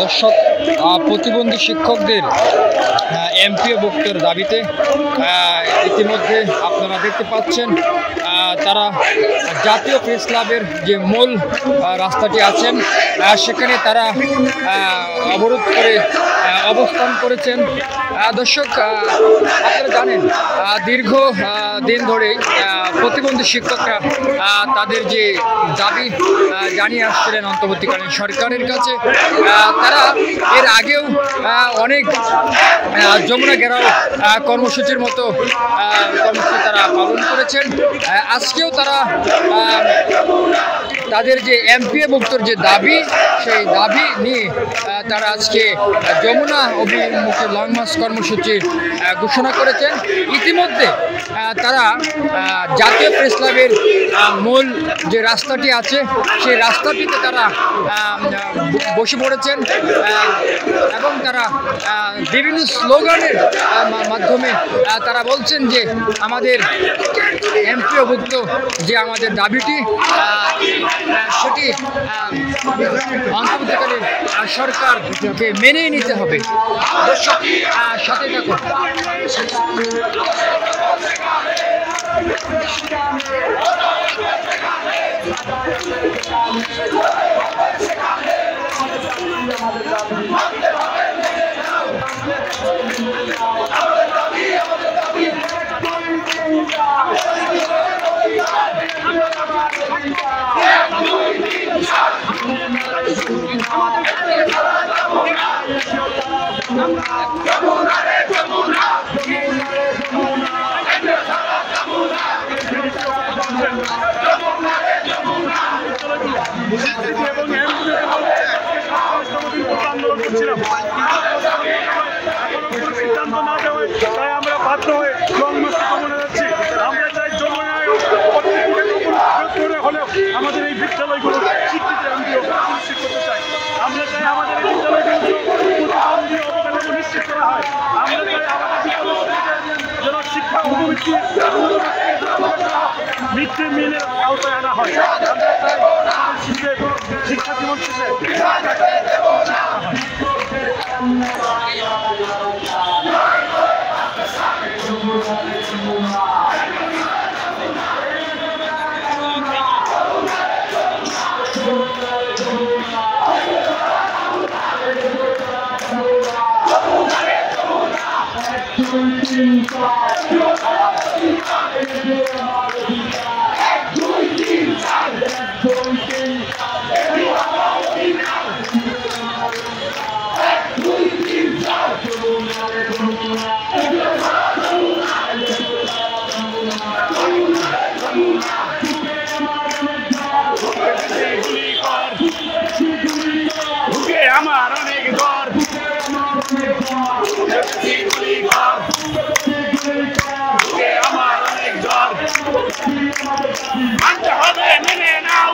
দর্শক, প্রতিবন্ধী শিক্ষকদের এমপিওভুক্তের দাবিতে ইতিমধ্যে আপনারা দেখতে পাচ্ছেন তারা জাতীয় প্রেস ক্লাবের যে মূল রাস্তাটি আছেন সেখানে তারা অবরোধ করে অবস্থান করেছেন। দর্শক, আপনারা জানেন দীর্ঘ দিন ধরেই প্রতিবন্ধী শিক্ষকরা তাদের যে দাবি জানিয়ে আসছিলেন অন্তর্বর্তীকালীন সরকারের কাছে। তারা এর আগেও অনেক যমুনা ঘেরাও কর্মসূচির মতো কর্মসূচি তারা পালন করেছেন। আজকেও তারা তাদের যে এমপিওভুক্তর যে দাবি, সেই দাবি নিয়ে তারা আজকে যমুনা অভিমুখে লং মার্চ কর্মসূচি ঘোষণা করেছেন। ইতিমধ্যে তারা জাতীয় প্রেস ক্লাবের মূল যে রাস্তাটি আছে সেই রাস্তাটিতে তারা বসে পড়েছেন এবং তারা বিভিন্ন স্লোগানের মাধ্যমে তারা বলছেন যে আমাদের এমপিওভুক্ত যে আমাদের দাবিটি সেটি অন্তর্বর্তীকালীন সরকারকে মেনে নিতে হবে। দর্শক, সাথে থাকুন। সিদ্ধান্ত না দেওয়ায় তাই আমরা বাধ্য হয়ে লং মার্চে যমুনা যাচ্ছি। আমরা চাই যমুনায় হলেও আমাদের এই বিদ্যালয়গুলো স্বীকৃতি নিশ্চিত করতে চাই। আমরা চাই আমাদের এই বিদ্যালয়গুলো প্রতিবন্ধী অবকাঠামো নিশ্চিত করা হয়। আমরা চাই আমাদের বিদ্যালয় যেন শিক্ষা অববৃত্তি মিড ডে মিলের আওতায় আনা হয়। আমরা চাই শিক্ষা জীবন শেষে আমার অনেক ঘর আমার অনেক ঘর মানতে হবে, মেনে নাও।